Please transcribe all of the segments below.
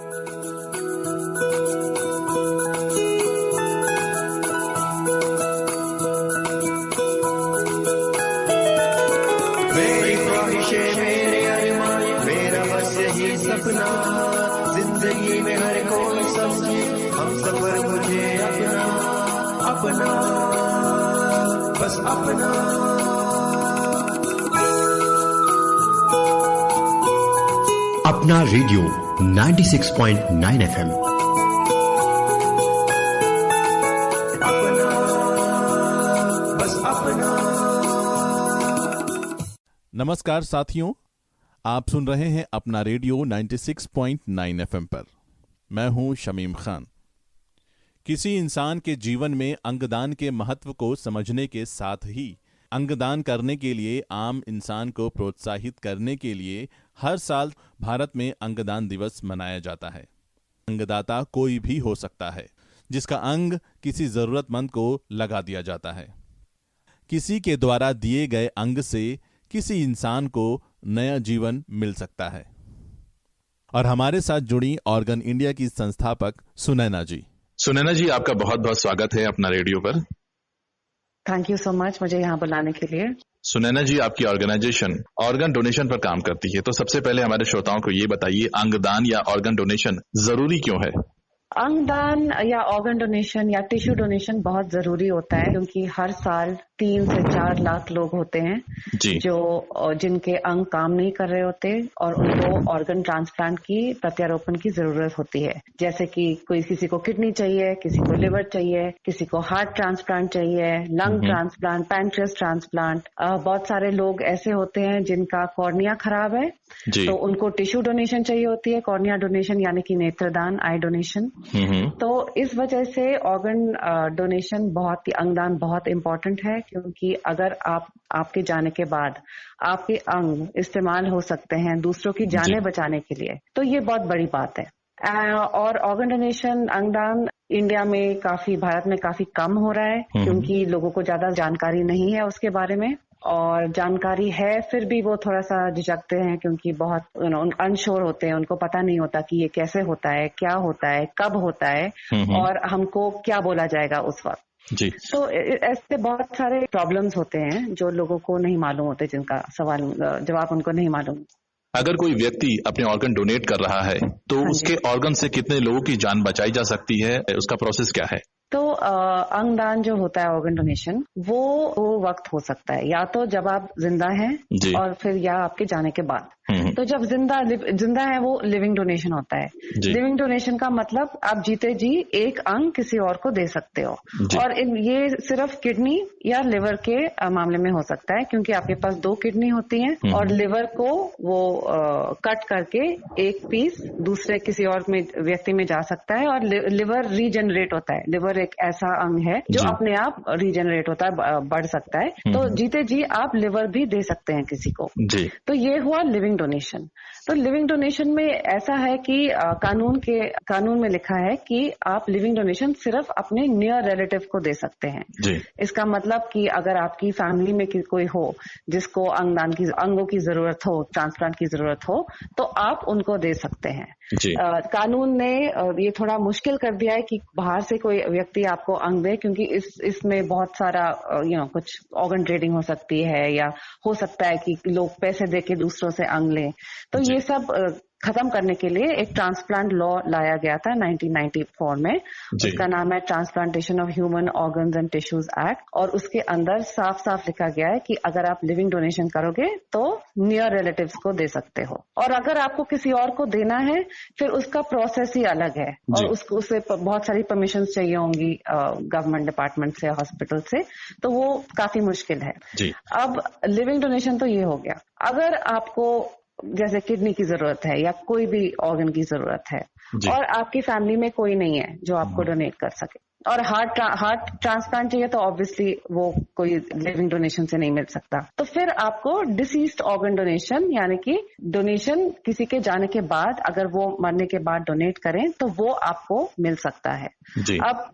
मेरी ख्वाहिशें, मेरे अरमान, मेरा बस यही सपना, जिंदगी में हर कोई समझे हम सफर मुझे अपना अपना, बस अपना। अपना रेडियो 96.9 FM। अपना, बस अपना। नमस्कार साथियों, आप सुन रहे हैं अपना रेडियो 96.9 FM पर। मैं हूं शमीम खान। किसी इंसान के जीवन में अंगदान के महत्व को समझने के साथ ही अंगदान करने के लिए आम इंसान को प्रोत्साहित करने के लिए हर साल भारत में अंगदान दिवस मनाया जाता है। अंगदाता कोई भी हो सकता है जिसका अंग किसी जरूरतमंद को लगा दिया जाता है। किसी के द्वारा दिए गए अंग से किसी इंसान को नया जीवन मिल सकता है। और हमारे साथ जुड़ी ऑर्गन इंडिया की संस्थापक सुनैना जी। सुनैना जी, आपका बहुत बहुत स्वागत है अपना रेडियो पर। थैंक यू सो मच मुझे यहाँ बुलाने के लिए। सुनैना जी, आपकी ऑर्गेनाइजेशन ऑर्गन डोनेशन पर काम करती है, तो सबसे पहले हमारे श्रोताओं को ये बताइए, अंगदान या ऑर्गन डोनेशन जरूरी क्यों है? अंगदान या ऑर्गन डोनेशन या टिश्यू डोनेशन बहुत जरूरी होता है क्योंकि हर साल 3 से 4 लाख लोग होते हैं जो जिनके अंग काम नहीं कर रहे होते और उनको ऑर्गन ट्रांसप्लांट की प्रत्यारोपण की जरूरत होती है। जैसे कि किसी को किडनी चाहिए, किसी को लिवर चाहिए, किसी को हार्ट ट्रांसप्लांट चाहिए, लंग ट्रांसप्लांट, पैंक्रियास ट्रांसप्लांट। बहुत सारे लोग ऐसे होते हैं जिनका कॉर्निया खराब है तो उनको टिश्यू डोनेशन चाहिए होती है, कॉर्निया डोनेशन यानी कि नेत्रदान, आई डोनेशन। तो इस वजह से ऑर्गन डोनेशन बहुत ही, अंगदान बहुत इम्पोर्टेंट है क्योंकि अगर आपके जाने के बाद आपके अंग इस्तेमाल हो सकते हैं दूसरों की जानें बचाने के लिए, तो ये बहुत बड़ी बात है। और ऑर्गन डोनेशन, अंगदान इंडिया में भारत में काफी कम हो रहा है क्योंकि लोगों को ज्यादा जानकारी नहीं है उसके बारे में, और जानकारी है फिर भी वो थोड़ा सा झिझकते हैं क्योंककि बहुत अनश्योर होते हैं, उनको पता नहीं होता कि ये कैसे होता है, क्या होता है, कब होता है और हमको क्या बोला जाएगा उस वक्त जी। तो ऐसे बहुत सारे प्रॉब्लम्स होते हैं जो लोगों को नहीं मालूम होते, जिनका जवाब उनको नहीं मालूम। अगर कोई व्यक्ति अपने ऑर्गन डोनेट कर रहा है तो उसके ऑर्गन से कितने लोगों की जान बचाई जा सकती है, उसका प्रोसेस क्या है? तो अंगदान जो होता है, ऑर्गन डोनेशन, वो वक्त हो सकता है या तो जब आप जिंदा हैं और फिर या आपके जाने के बाद। तो जब जिंदा है वो लिविंग डोनेशन होता है। लिविंग डोनेशन का मतलब आप जीते जी एक अंग किसी और को दे सकते हो, और ये सिर्फ किडनी या लिवर के मामले में हो सकता है क्योंकि आपके पास 2 किडनी होती हैं और लिवर को वो कट करके एक पीस दूसरे किसी और में व्यक्ति में जा सकता है और लिवर रीजनरेट होता है। लिवर एक ऐसा अंग है जो अपने आप रीजनरेट होता है, बढ़ सकता है। तो जीते जी आप लिवर भी दे सकते हैं किसी को। तो ये हुआ लिविंग डोनेशन। तो लिविंग डोनेशन में ऐसा है कि कानून में लिखा है कि आप लिविंग डोनेशन सिर्फ अपने नियर रिलेटिव को दे सकते हैं। इसका मतलब कि अगर आपकी फैमिली में कोई हो जिसको अंगों की जरूरत हो, ट्रांसप्लांट की जरूरत हो, तो आप उनको दे सकते हैं। कानून ने ये थोड़ा मुश्किल कर दिया है कि बाहर से कोई व्यक्ति आपको अंग दे, क्योंकि इसमें बहुत सारा कुछ ऑर्गन ट्रेडिंग हो सकती है या हो सकता है कि लोग पैसे देके दूसरों से अंग लें। तो ये सब खत्म करने के लिए एक ट्रांसप्लांट लॉ लाया गया था 1994 में। उसका नाम है transplantation of human organs and tissues act, और उसके अंदर साफ साफ लिखा गया है कि अगर आप लिविंग डोनेशन करोगे तो नियर रिलेटिव्स को दे सकते हो, और अगर आपको किसी और को देना है फिर उसका प्रोसेस ही अलग है और उससे बहुत सारी परमिशन चाहिए होंगी गवर्नमेंट डिपार्टमेंट से, हॉस्पिटल से, तो वो काफी मुश्किल है। अब लिविंग डोनेशन तो ये हो गया। अगर आपको जैसे किडनी की जरूरत है या कोई भी ऑर्गन की जरूरत है और आपकी फैमिली में कोई नहीं है जो आपको डोनेट कर सके, और हार्ट ट्रांसप्लांट चाहिए, तो ऑब्वियसली वो कोई लिविंग डोनेशन से नहीं मिल सकता, तो फिर आपको डिसीज्ड ऑर्गन डोनेशन यानी कि डोनेशन किसी के जाने के बाद, अगर वो मरने के बाद डोनेट करें तो वो आपको मिल सकता है। अब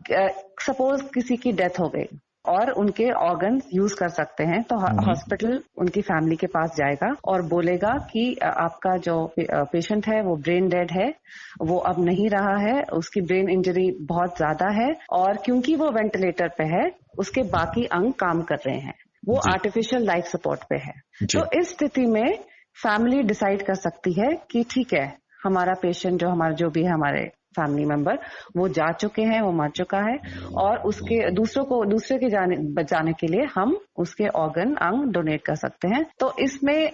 सपोज किसी की डेथ हो गई और उनके ऑर्गन्स यूज कर सकते हैं। तो हॉस्पिटल उनकी फैमिली के पास जाएगा और बोलेगा कि आपका जो पेशेंट है वो ब्रेन डेड है, वो अब नहीं रहा है, उसकी ब्रेन इंजरी बहुत ज्यादा है और क्योंकि वो वेंटिलेटर पे है उसके बाकी अंग काम कर रहे हैं, वो आर्टिफिशियल लाइफ सपोर्ट पे है। तो इस स्थिति में फैमिली डिसाइड कर सकती है कि ठीक है, हमारा पेशेंट जो भी है हमारे फैमिली मेंबर वो जा चुके हैं, वो मर चुका है और उसके दूसरे के बचाने के लिए हम उसके ऑर्गन अंग डोनेट कर सकते हैं। तो इसमें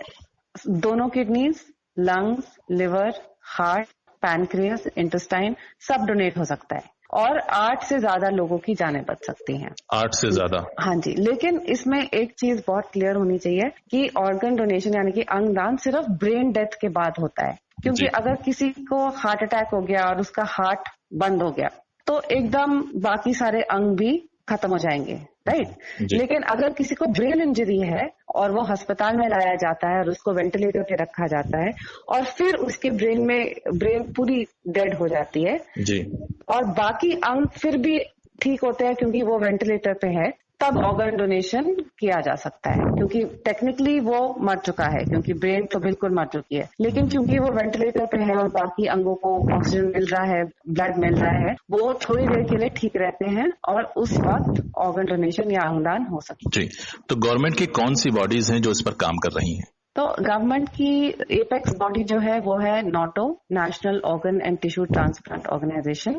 दोनों kidneys, lungs, liver, heart, pancreas, intestine सब डोनेट हो सकता है और 8 से ज्यादा लोगों की जानें बच सकती हैं। 8 से ज्यादा? हाँ जी, लेकिन इसमें एक चीज बहुत क्लियर होनी चाहिए कि ऑर्गन डोनेशन यानी कि अंगदान सिर्फ ब्रेन डेथ के बाद होता है, क्योंकि अगर किसी को हार्ट अटैक हो गया और उसका हार्ट बंद हो गया तो एकदम बाकी सारे अंग भी खत्म हो जाएंगे, राइट। लेकिन अगर किसी को ब्रेन इंजरी है और वो अस्पताल में लाया जाता है और उसको वेंटिलेटर पे रखा जाता है और फिर उसके ब्रेन पूरी डेड हो जाती है जी, और बाकी अंग फिर भी ठीक होते हैं क्योंकि वो वेंटिलेटर पे है, तब ऑर्गन डोनेशन किया जा सकता है। क्योंकि टेक्निकली वो मर चुका है, क्योंकि ब्रेन तो बिल्कुल मर चुकी है, लेकिन क्योंकि वो वेंटिलेटर पे है और बाकी अंगों को ऑक्सीजन मिल रहा है, ब्लड मिल रहा है, वो थोड़ी देर के लिए ठीक रहते हैं और उस वक्त ऑर्गन डोनेशन या अंगदान हो सकता है। जी, तो गवर्नमेंट की कौन सी बॉडीज हैं जो इस पर काम कर रही हैं? तो गवर्नमेंट की एपेक्स बॉडी जो है वो है NOTTO, national organ and tissue transplant organisation.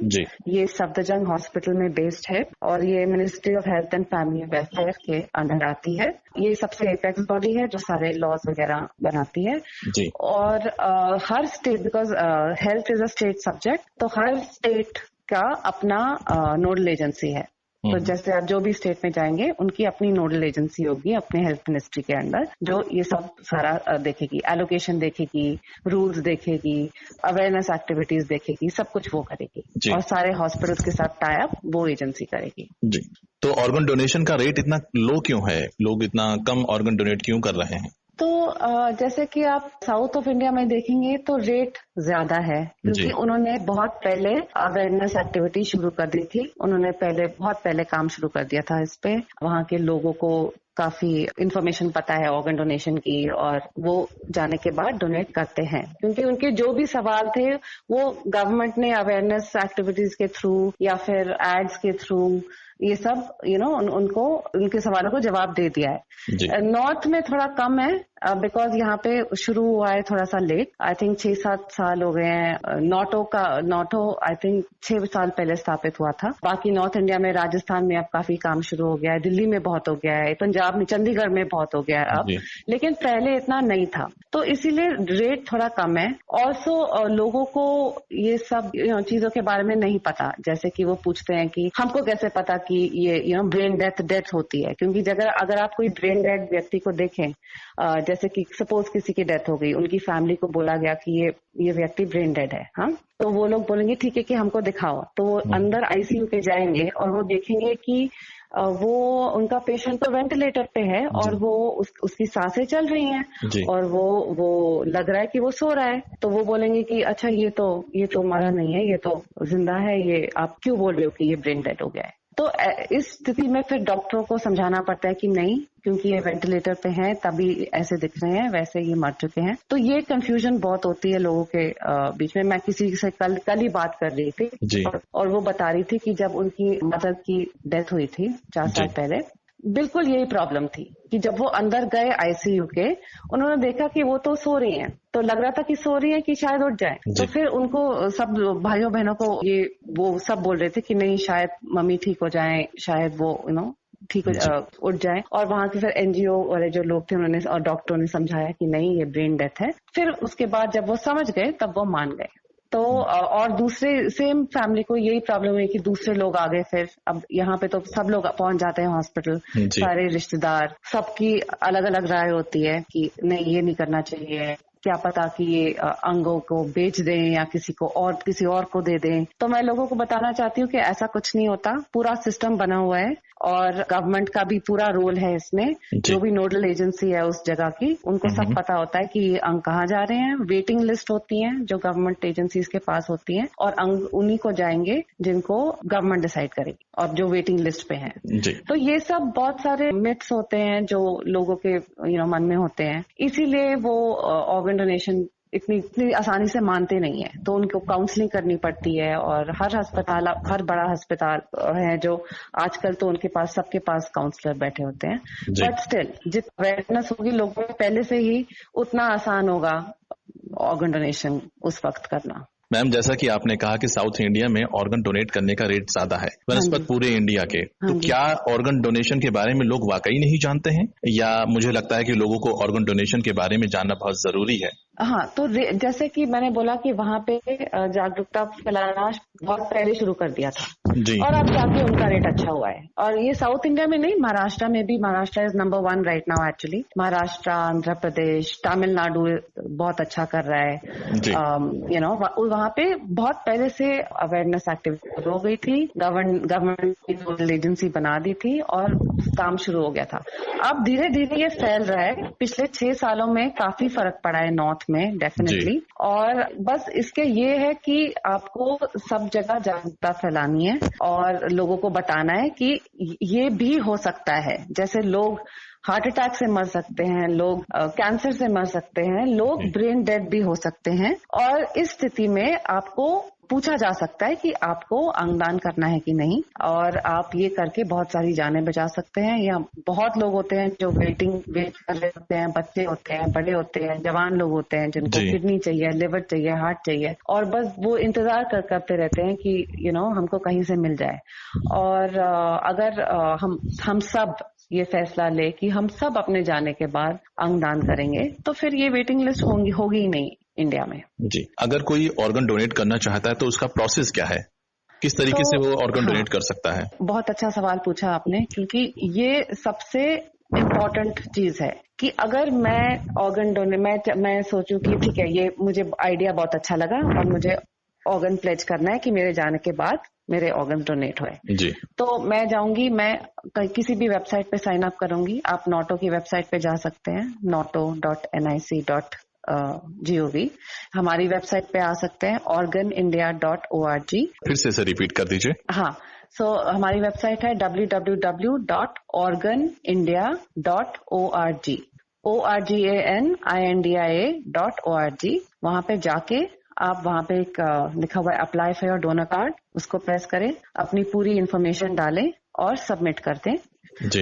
ये सफदरजंग हॉस्पिटल में बेस्ड है और ये ministry of health and family welfare के अंडर आती है। ये सबसे एपेक्स बॉडी है जो सारे लॉज वगैरह बनाती है जी। और हर state, because health is a state subject, तो हर स्टेट का अपना नोडल एजेंसी है। तो जैसे आप जो भी स्टेट में जाएंगे उनकी अपनी नोडल एजेंसी होगी अपने हेल्थ मिनिस्ट्री के अंडर, जो ये सब सारा देखेगी, एलोकेशन देखेगी, रूल्स देखेगी, अवेयरनेस एक्टिविटीज देखेगी, सब कुछ वो करेगी और सारे हॉस्पिटल्स के साथ टाई अप वो एजेंसी करेगी जी। तो ऑर्गन डोनेशन का रेट इतना लो क्यों है? लोग इतना कम ऑर्गन डोनेट क्यों कर रहे हैं? तो जैसे कि आप साउथ ऑफ इंडिया में देखेंगे तो रेट ज्यादा है, क्योंकि उन्होंने बहुत पहले अवेयरनेस एक्टिविटी शुरू कर दी थी। उन्होंने बहुत पहले काम शुरू कर दिया था इस पे। वहाँ के लोगों को काफी इंफॉर्मेशन पता है ऑर्गन डोनेशन की और वो जाने के बाद डोनेट करते हैं, क्योंकि उनके जो भी सवाल थे वो गवर्नमेंट ने अवेयरनेस एक्टिविटीज के थ्रू या फिर एड्स के थ्रू ये सब उनको उनके सवालों को जवाब दे दिया है। नॉर्थ में थोड़ा कम है बिकॉज यहाँ पे शुरू हुआ है थोड़ा सा लेट, आई थिंक 6-7 साल हो गए हैं। नॉटो आई थिंक 6 साल पहले स्थापित हुआ था। बाकी नॉर्थ इंडिया में राजस्थान में अब काफी काम शुरू हो गया है, दिल्ली में बहुत हो गया है, पंजाब में, चंडीगढ़ में बहुत हो गया है अब, लेकिन पहले इतना नहीं था, तो इसीलिए रेट थोड़ा कम है। ऑल्सो लोगों को ये सब चीजों के बारे में नहीं पता, जैसे कि वो पूछते हैं कि हमको कैसे पता कि ये ब्रेन डेथ होती है, क्योंकि अगर आप कोई ब्रेन डेड व्यक्ति को देखें, जैसे कि सपोज किसी की डेथ हो गई, उनकी फैमिली को बोला गया कि ये व्यक्ति ब्रेन डेड है, हाँ, तो वो लोग बोलेंगे ठीक है कि हमको दिखाओ, तो वो अंदर आईसीयू पे जाएंगे और वो देखेंगे कि वो उनका पेशेंट तो वेंटिलेटर पे है और वो उसकी सांसें चल रही हैं और वो लग रहा है कि वो सो रहा है, तो वो बोलेंगे कि अच्छा ये तो मरा नहीं है, ये तो जिंदा है, ये आप क्यों बोल रहे हो कि ये ब्रेन डेड हो गया है। तो इस स्थिति में फिर डॉक्टरों को समझाना पड़ता है कि नहीं, क्योंकि ये वेंटिलेटर पे हैं तभी ऐसे दिख रहे हैं, वैसे ये मर चुके हैं। तो ये कंफ्यूजन बहुत होती है लोगों के बीच में। मैं किसी से कल ही बात कर रही थी और वो बता रही थी कि जब उनकी मदर की डेथ हुई थी 4 साल पहले, बिल्कुल यही प्रॉब्लम थी कि जब वो अंदर गए आईसीयू के, उन्होंने देखा कि वो तो सो रही हैं, तो लग रहा था कि सो रही है कि शायद उठ जाए, तो फिर उनको सब भाइयों बहनों को वो सब बोल रहे थे कि नहीं, शायद मम्मी ठीक हो जाए, शायद वो ठीक उठ जाए। और वहां के फिर एनजीओ वाले जो लोग थे उन्होंने और डॉक्टरों ने समझाया कि नहीं, ये ब्रेन डेथ है। फिर उसके बाद जब वो समझ गए तब वो मान गए। तो और दूसरे सेम फैमिली को यही प्रॉब्लम है कि दूसरे लोग आ गए, फिर अब यहाँ पे तो सब लोग पहुंच जाते हैं हॉस्पिटल, सारे रिश्तेदार, सबकी अलग अलग राय होती है कि नहीं, ये नहीं करना चाहिए, क्या पता कि ये अंगों को बेच दें या किसी और को दे दें। तो मैं लोगों को बताना चाहती हूँ कि ऐसा कुछ नहीं होता, पूरा सिस्टम बना हुआ है और गवर्नमेंट का भी पूरा रोल है इसमें। जो भी नोडल एजेंसी है उस जगह की, उनको सब पता होता है कि अंग कहाँ जा रहे हैं। वेटिंग लिस्ट होती है जो गवर्नमेंट एजेंसीज के पास होती है, और अंग उन्हीं को जाएंगे जिनको गवर्नमेंट डिसाइड करेगी और जो वेटिंग लिस्ट पे हैं। तो ये सब बहुत सारे मिथ्स होते हैं जो लोगों के मन में होते हैं, इसीलिए वो ऑर्गन डोनेशन इतनी आसानी से मानते नहीं है। तो उनको काउंसलिंग करनी पड़ती है, और हर बड़ा अस्पताल है जो आजकल तो उनके पास सबके पास काउंसलर बैठे होते हैं। बट स्टिल जितना अवेयरनेस होगी लोगों में पहले से ही, उतना आसान होगा ऑर्गन डोनेशन उस वक्त करना। मैम, जैसा कि आपने कहा कि साउथ इंडिया में ऑर्गन डोनेट करने का रेट ज्यादा है बनस्पत पूरे इंडिया के, तो क्या ऑर्गन डोनेशन के बारे में लोग वाकई नहीं जानते हैं, या मुझे लगता है कि लोगों को ऑर्गन डोनेशन के बारे में जानना बहुत जरूरी है? हाँ, तो जैसे कि मैंने बोला कि वहाँ पे जागरूकता फैलाना बहुत पहले शुरू कर दिया था जी। और अब जाके उनका रेट अच्छा हुआ है। और ये साउथ इंडिया में नहीं, महाराष्ट्र में भी, Maharashtra is number 1 right now actually. Maharashtra, Andhra Pradesh, Tamil Nadu बहुत अच्छा कर रहा है। वहाँ पे बहुत पहले से अवेयरनेस एक्टिविटी हो गई थी, गवर्नमेंट एजेंसी बना दी थी और काम शुरू हो गया था। अब धीरे धीरे ये फैल रहा है। पिछले 6 सालों में काफी फर्क पड़ा है नॉर्थ में डेफिनेटली। और बस इसके ये है कि आपको सब जगह जागरूकता फैलानी है और लोगों को बताना है कि ये भी हो सकता है। जैसे लोग हार्ट अटैक से मर सकते हैं, लोग कैंसर से मर सकते हैं, लोग ब्रेन डेड भी हो सकते हैं। और इस स्थिति में आपको पूछा जा सकता है कि आपको अंगदान करना है कि नहीं, और आप ये करके बहुत सारी जानें बचा सकते हैं। या बहुत लोग होते हैं जो वेट कर रहे होते हैं, बच्चे होते हैं, बड़े होते हैं, जवान लोग होते हैं जिनको किडनी चाहिए, लिवर चाहिए, हार्ट चाहिए, और बस वो इंतजार करते रहते हैं कि हमको कहीं से मिल जाए। और अगर हम सब ये फैसला ले कि हम सब अपने जाने के बाद अंगदान करेंगे, तो फिर ये वेटिंग लिस्ट होगी ही नहीं इंडिया में। जी। अगर कोई ऑर्गन डोनेट करना चाहता है तो उसका प्रोसेस क्या है, किस तरीके से वो ऑर्गन डोनेट कर सकता है? बहुत अच्छा सवाल पूछा आपने, क्योंकि ये सबसे इम्पोर्टेंट चीज है कि अगर मैं ऑर्गन डोनेट मैं सोचूं कि ठीक है, ये मुझे आइडिया बहुत अच्छा लगा और मुझे ऑर्गन प्लेज करना है कि मेरे जाने के बाद मेरे ऑर्गन डोनेट हुए जी, तो मैं जाऊंगी, मैं किसी भी वेबसाइट पे साइन अप करूंगी। आप नोटो की वेबसाइट पे जा सकते हैं, noto.nic.gov। हमारी वेबसाइट पे आ सकते हैं organindia.org। फिर से रिपीट कर दीजिए। हाँ, हमारी वेबसाइट है www.organindia.org, organindia.org। वहां पे जाके आप वहां पे एक लिखा हुआ है apply for your donor card, उसको प्रेस करें, अपनी पूरी इन्फॉर्मेशन डालें और सबमिट कर दें।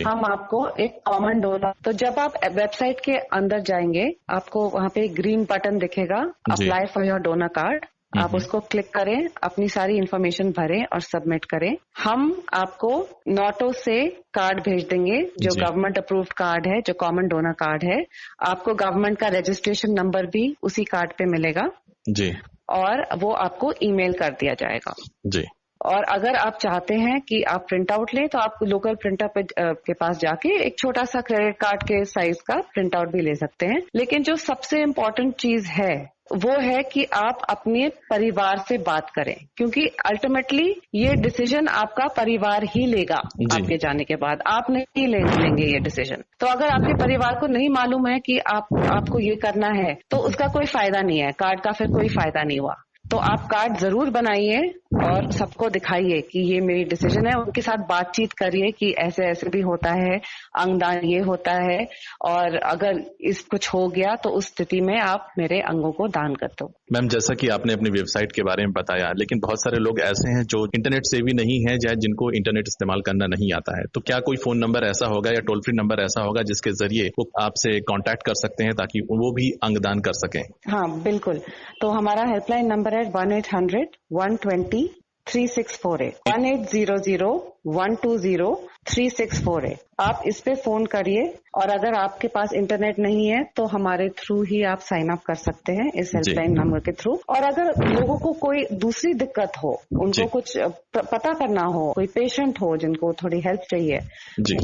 हम आपको एक कॉमन डोनर, तो जब आप वेबसाइट के अंदर जाएंगे आपको वहां पे एक ग्रीन बटन दिखेगा apply for your donor card. आप उसको क्लिक करें, अपनी सारी इन्फॉर्मेशन भरें और सबमिट करें। हम आपको नोटो से कार्ड भेज देंगे जो गवर्नमेंट अप्रूव्ड कार्ड है, जो कॉमन डोनर कार्ड है। आपको गवर्नमेंट का रजिस्ट्रेशन नंबर भी उसी कार्ड पे मिलेगा जी, और वो आपको ईमेल कर दिया जाएगा जी। और अगर आप चाहते हैं कि आप प्रिंट आउट लें तो आप लोकल प्रिंटर के पास जाके एक छोटा सा क्रेडिट कार्ड के साइज का प्रिंट आउट भी ले सकते हैं। लेकिन जो सबसे इम्पोर्टेंट चीज है वो है कि आप अपने परिवार से बात करें, क्योंकि अल्टीमेटली ये डिसीजन आपका परिवार ही लेगा। आपके जाने के बाद आप नहीं लेंगे ये डिसीजन। तो अगर आपके परिवार को नहीं मालूम है कि आपको ये करना है तो उसका कोई फायदा नहीं है, कार्ड का फिर कोई फायदा नहीं हुआ। तो आप कार्ड जरूर बनाइए और सबको दिखाइए कि ये मेरी डिसीजन है। उनके साथ बातचीत करिए कि ऐसे ऐसे भी होता है, अंगदान ये होता है, और अगर इस कुछ हो गया तो उस स्थिति में आप मेरे अंगों को दान कर दो। मैम, जैसा कि आपने अपनी वेबसाइट के बारे में बताया, लेकिन बहुत सारे लोग ऐसे हैं जो इंटरनेट से भी नहीं है या जिनको इंटरनेट इस्तेमाल करना नहीं आता है, तो क्या कोई फोन नंबर ऐसा होगा या टोल फ्री नंबर ऐसा होगा जिसके जरिए वो आपसे कांटेक्ट कर सकते हैं ताकि वो भी अंगदान कर सकें? हाँ बिल्कुल, तो हमारा हेल्पलाइन नंबर है 1-800-120-3648, 1-800-120-3648। आप इस पे फोन करिए, और अगर आपके पास इंटरनेट नहीं है तो हमारे थ्रू ही आप साइन अप कर सकते हैं इस हेल्पलाइन नंबर के थ्रू। और अगर लोगों को कोई दूसरी दिक्कत हो, उनको कुछ पता करना हो, कोई पेशेंट हो जिनको थोड़ी हेल्प चाहिए,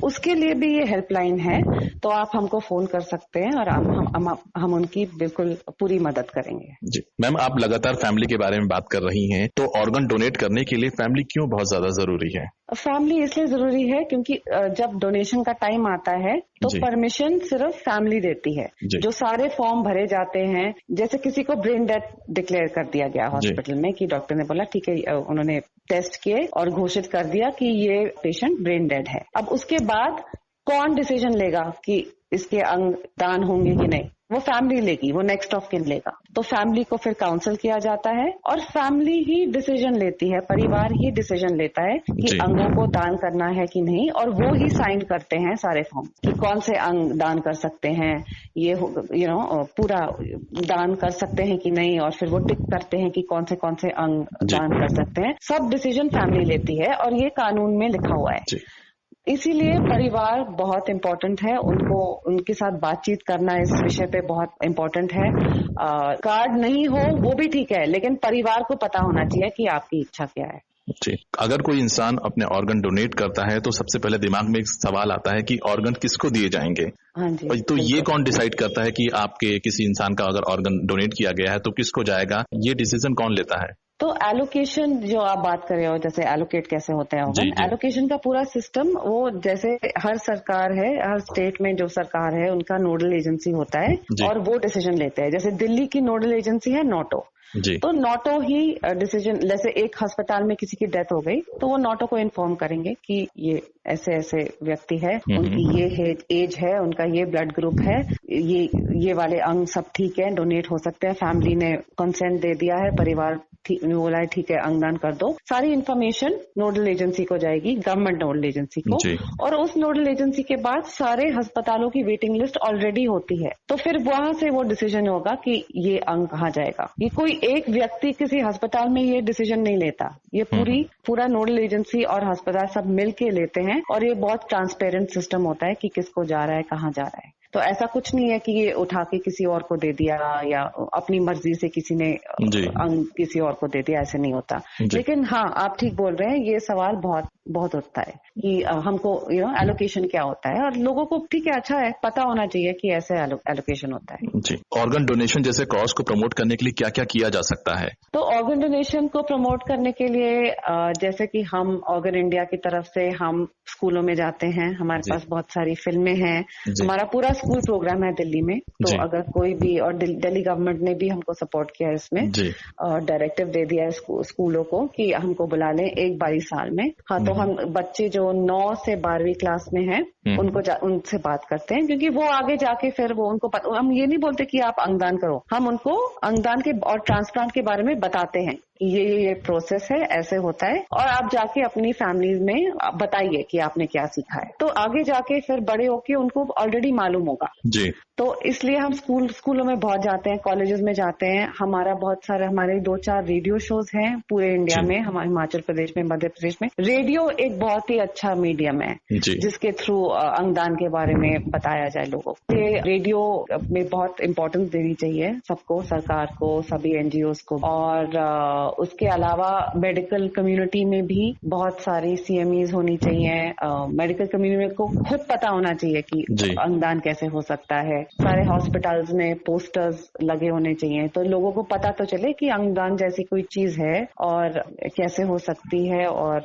उसके लिए भी ये हेल्पलाइन है, तो आप हमको फोन कर सकते हैं और हम उनकी बिल्कुल पूरी मदद करेंगे जी। मैम, आप लगातार फैमिली के बारे में बात कर रही हैं, तो ऑर्गन डोनेट करने के लिए फैमिली क्यों बहुत ज्यादा जरूरी है? फैमिली इसलिए जरूरी है क्योंकि जब डोनेशन का टाइम आता है तो परमिशन सिर्फ फैमिली देती है। जो सारे फॉर्म भरे जाते हैं, जैसे किसी को ब्रेन डेथ डिक्लेयर कर दिया गया हॉस्पिटल में कि डॉक्टर ने बोला ठीक है, उन्होंने टेस्ट किए और घोषित कर दिया कि ये पेशेंट ब्रेन डेड है। अब उसके बाद कौन डिसीजन लेगा कि इसके अंग दान होंगे कि नहीं? वो फैमिली लेगी, वो नेक्स्ट ऑफ किन लेगा। तो फैमिली को फिर काउंसिल किया जाता है और फैमिली ही डिसीजन लेती है, परिवार ही डिसीजन लेता है कि अंगों को दान करना है कि नहीं, और वो ही साइन करते हैं सारे फॉर्म कि कौन से अंग दान कर सकते हैं, ये पूरा दान कर सकते हैं कि नहीं, और फिर वो टिक करते हैं कि कौन से अंग दान कर सकते हैं। सब डिसीजन फैमिली लेती है और ये कानून में लिखा हुआ है। इसीलिए परिवार बहुत इम्पोर्टेंट है, उनके साथ बातचीत करना इस विषय पे बहुत इम्पोर्टेंट है। कार्ड नहीं हो वो भी ठीक है, लेकिन परिवार को पता होना चाहिए कि आपकी इच्छा क्या है। जी, अगर कोई इंसान अपने ऑर्गन डोनेट करता है तो सबसे पहले दिमाग में एक सवाल आता है कि ऑर्गन किसको दिए जाएंगे। हाँ जी, तो ये कौन डिसाइड करता है कि आपके किसी इंसान का अगर ऑर्गन डोनेट किया गया है तो किसको जाएगा, ये डिसीजन कौन लेता है? तो एलोकेशन जो आप बात कर रहे हो, जैसे एलोकेट कैसे होते हैं ऑर्गन, एलोकेशन का पूरा सिस्टम वो जैसे हर सरकार है, हर स्टेट में जो सरकार है उनका नोडल एजेंसी होता है और वो डिसीजन लेते हैं। जैसे दिल्ली की नोडल एजेंसी है नोटो, तो नोटो ही डिसीजन, जैसे एक अस्पताल में किसी की डेथ हो गई तो वो नोटो को इन्फॉर्म करेंगे कि ये ऐसे ऐसे व्यक्ति है, उनकी ये एज है, उनका ये ब्लड ग्रुप है, ये वाले अंग सब ठीक है, डोनेट हो सकते हैं, फैमिली ने कंसेंट दे दिया है, परिवार बोला है ठीक है अंगदान कर दो। सारी इन्फॉर्मेशन नोडल एजेंसी को जाएगी, गवर्नमेंट नोडल एजेंसी को, और उस नोडल एजेंसी के बाद सारे अस्पतालों की वेटिंग लिस्ट ऑलरेडी होती है। तो फिर वहां से वो डिसीजन होगा कि ये अंग कहाँ जाएगा। ये कोई एक व्यक्ति किसी अस्पताल में ये डिसीजन नहीं लेता, ये पूरा नोडल एजेंसी और अस्पताल सब मिलके लेते हैं, और ये बहुत ट्रांसपेरेंट सिस्टम होता है कि किसको जा रहा है, कहाँ जा रहा है। तो ऐसा कुछ नहीं है कि ये उठा के किसी और को दे दिया या अपनी मर्जी से किसी ने अंग किसी और को दे दिया, ऐसे नहीं होता। लेकिन हाँ, आप ठीक बोल रहे हैं, ये सवाल बहुत उठता है कि हमको एलोकेशन क्या होता है, और लोगों को ठीक है, अच्छा है, पता होना चाहिए कि ऐसे एलोकेशन होता है। जी, ऑर्गन डोनेशन जैसे कॉज को प्रमोट करने के लिए क्या क्या किया जा सकता है? तो ऑर्गन डोनेशन को प्रमोट करने के लिए जैसे कि हम ऑर्गन इंडिया की तरफ से हम स्कूलों में जाते हैं, हमारे पास बहुत सारी फिल्में हैं, हमारा पूरा स्कूल प्रोग्राम है दिल्ली में। तो अगर कोई भी, और दिल्ली गवर्नमेंट ने भी हमको सपोर्ट किया है इसमें, और डायरेक्टिव दे दिया है स्कूलों को कि हमको बुला लें एक बार साल में। हाँ, तो हम बच्चे जो 9 से 12वीं क्लास में हैं उनसे बात करते हैं, क्योंकि वो आगे जाके फिर वो उनको हम ये नहीं बोलते कि आप अंगदान करो, हम उनको अंगदान के और ट्रांसप्लांट के बारे में बताते हैं कि ये प्रोसेस है, ऐसे होता है, और आप जाके अपनी फैमिली में बताइए कि आपने क्या सीखा है। तो आगे जाके फिर बड़े होके उनको ऑलरेडी मालूम होगा। जी, तो इसलिए हम स्कूलों में बहुत जाते हैं, कॉलेजेस में जाते हैं। हमारे 2-4 रेडियो शोज हैं पूरे इंडिया में, हमारे हिमाचल प्रदेश में, मध्य प्रदेश में। रेडियो एक बहुत ही अच्छा मीडियम है जिसके थ्रू अंगदान के बारे में बताया जाए लोगों को। रेडियो में बहुत इम्पोर्टेंस देनी चाहिए सबको, सरकार को, सभी एनजीओज को, और उसके अलावा मेडिकल कम्युनिटी में भी बहुत सारी CMEs होनी चाहिए। मेडिकल कम्युनिटी को खुद पता होना चाहिए कि अंगदान कैसे हो सकता है। सारे हॉस्पिटल्स में पोस्टर्स लगे होने चाहिए, तो लोगों को पता तो चले कि अंगदान जैसी कोई चीज है और कैसे हो सकती है, और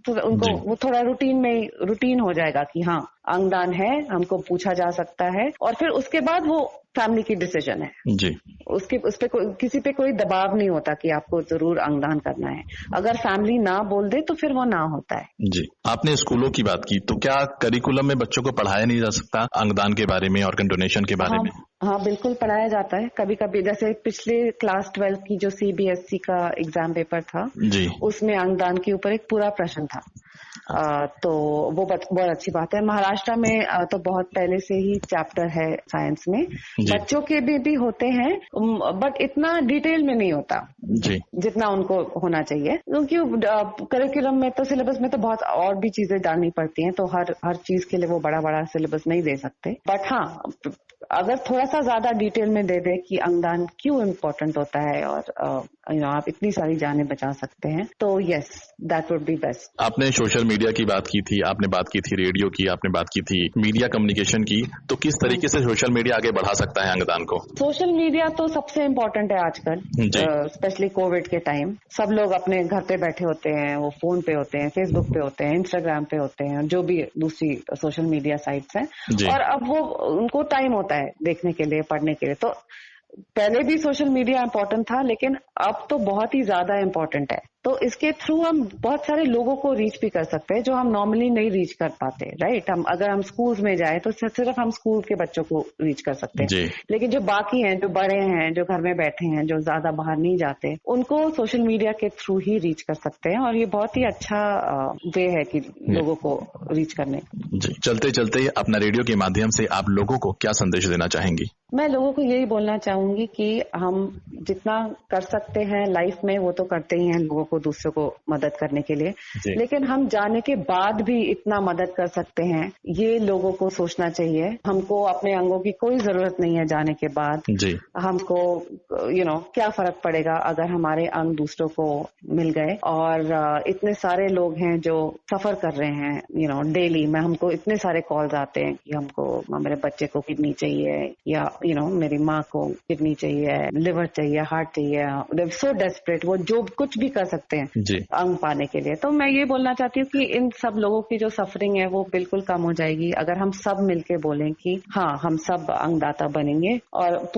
तो उनको वो थोड़ा रूटीन हो जाएगा कि हाँ अंगदान है, हमको पूछा जा सकता है, और फिर उसके बाद वो फैमिली की डिसीजन है जी। उस पे किसी पे कोई दबाव नहीं होता कि आपको जरूर अंगदान करना है। अगर फैमिली ना बोल दे तो फिर वो ना होता है जी। आपने स्कूलों की बात की, तो क्या करिकुलम में बच्चों को पढ़ाया नहीं जा सकता अंगदान के बारे में, ऑर्गन डोनेशन के बारे में? हाँ, बिल्कुल पढ़ाया जाता है कभी कभी। जैसे पिछले क्लास 12 की जो CBSE का एग्जाम पेपर था जी, उसमें अंगदान के ऊपर एक पूरा प्रश्न था। तो वो बहुत अच्छी बात है। महाराष्ट्र में तो बहुत पहले से ही चैप्टर है साइंस में, बच्चों के भी होते हैं, बट इतना डिटेल में नहीं होता जी जितना उनको होना चाहिए, क्योंकि करिकुलम में तो सिलेबस में तो बहुत और भी चीजें डालनी पड़ती हैं, तो हर चीज के लिए वो बड़ा सिलेबस नहीं दे सकते। बट हाँ, अगर थोड़ा सा ज्यादा डिटेल में दे दे कि अंगदान क्यों इम्पोर्टेंट होता है और आप इतनी सारी जानें बचा सकते हैं, तो yes, that would be best. आपने सोशल मीडिया मीडिया की बात की थी, आपने बात की थी रेडियो की, आपने बात की थी मीडिया कम्युनिकेशन की, तो किस तरीके से सोशल मीडिया आगे बढ़ा सकता है अंगदान को? सोशल मीडिया तो सबसे इम्पोर्टेंट है आजकल, स्पेशली कोविड के टाइम। सब लोग अपने घर पे बैठे होते हैं, वो फोन पे होते हैं, फेसबुक पे होते हैं, इंस्टाग्राम पे होते हैं, जो भी दूसरी सोशल मीडिया साइट्स हैं, और अब वो उनको टाइम होता है देखने के लिए, पढ़ने के लिए। तो पहले भी सोशल मीडिया इम्पोर्टेंट था, लेकिन अब तो बहुत ही ज्यादा इम्पोर्टेंट है। तो इसके थ्रू हम बहुत सारे लोगों को रीच भी कर सकते हैं जो हम नॉर्मली नहीं रीच कर पाते, राइट। अगर हम स्कूल्स में जाए तो सिर्फ हम स्कूल के बच्चों को रीच कर सकते हैं, लेकिन जो बाकी हैं, जो बड़े हैं, जो घर में बैठे हैं, जो ज्यादा बाहर नहीं जाते, उनको सोशल मीडिया के थ्रू ही रीच कर सकते हैं। और ये बहुत ही अच्छा वे है कि लोगों को रीच करने का। चलते चलते अपना रेडियो के माध्यम से आप लोगों को क्या संदेश देना चाहेंगी? मैं लोगों को यही बोलना चाहूंगी कि हम जितना कर सकते हैं लाइफ में वो तो करते ही हैं, लोगों को, दूसरों को मदद करने के लिए, लेकिन हम जाने के बाद भी इतना मदद कर सकते हैं, ये लोगों को सोचना चाहिए। हमको अपने अंगों की कोई जरूरत नहीं है जाने के बाद। हमको क्या फर्क पड़ेगा अगर हमारे अंग दूसरों को मिल गए। और इतने सारे लोग हैं जो सफर कर रहे हैं डेली। हमको इतने सारे कॉल्स आते हैं कि हमको मेरे बच्चे को किडनी चाहिए, या मेरी माँ को किडनी चाहिए, लिवर चाहिए, हार्ट चाहिए, सो डेस्परेट, वो जो कुछ भी कर सकते हैं अंग पाने के लिए। तो मैं ये बोलना चाहती हूँ कि इन सब लोगों की जो सफरिंग है वो बिल्कुल कम हो जाएगी अगर हम सब मिलके बोलें कि हाँ, हम सब अंगदाता बनेंगे, और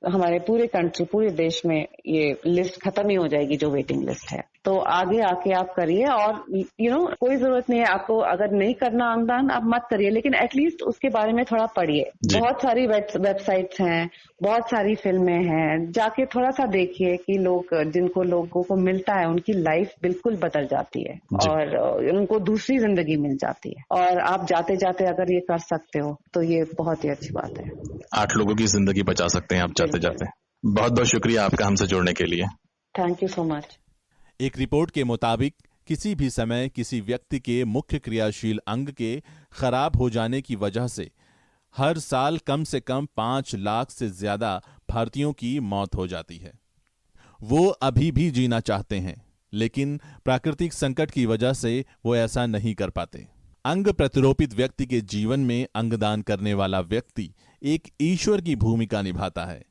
हमारे पूरे कंट्री, पूरे देश में ये लिस्ट खत्म ही हो जाएगी जो वेटिंग लिस्ट है। तो आगे आके आप करिए, और कोई जरूरत नहीं है आपको, अगर नहीं करना अंगदान आप मत करिए, लेकिन एटलीस्ट उसके बारे में थोड़ा पढ़िए। बहुत सारी वेबसाइट्स हैं, बहुत सारी फिल्में हैं, जाके थोड़ा सा देखिए कि जिनको लोगों को मिलता है उनकी लाइफ बिल्कुल बदल जाती है और उनको दूसरी जिंदगी मिल जाती है। और आप जाते जाते अगर ये कर सकते हो तो ये बहुत ही अच्छी बात है। 8 लोगों की जिंदगी बचा सकते हैं आप जाते जाते। बहुत बहुत शुक्रिया आपका हमसे जुड़ने के लिए। Thank you so much. एक रिपोर्ट के मुताबिक किसी भी समय किसी व्यक्ति के मुख्य क्रियाशील अंग के खराब हो जाने की वजह से हर साल कम से कम 5 लाख से ज्यादा भारतीयों की मौत हो जाती है। वो अभी भी जीना चाहते हैं, लेकिन प्राकृतिक संकट की वजह से वो ऐसा नहीं कर पाते। अंग प्रतिरोपित व्यक्ति के जीवन में अंगदान करने वाला व्यक्ति एक ईश्वर की भूमिका निभाता है।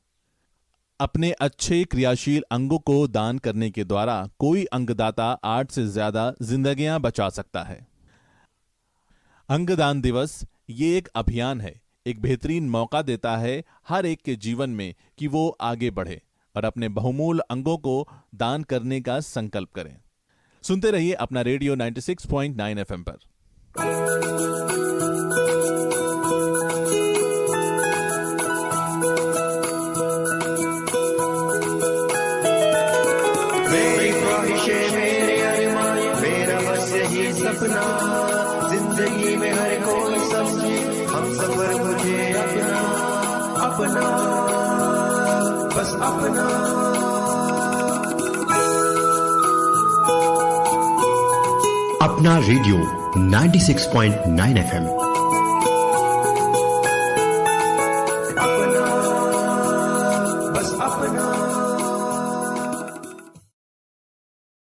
अपने अच्छे क्रियाशील अंगों को दान करने के द्वारा कोई अंगदाता 8 से ज्यादा जिंदगियां बचा सकता है। अंगदान दिवस ये एक अभियान है, एक बेहतरीन मौका देता है हर एक के जीवन में कि वो आगे बढ़े और अपने बहुमूल्य अंगों को दान करने का संकल्प करें। सुनते रहिए अपना रेडियो 96.9 FM पर। सपना जिंदगी में हर कोई समझे, हम सफर मुझे अपना अपना बस अपना। अपना रेडियो 96.9 FM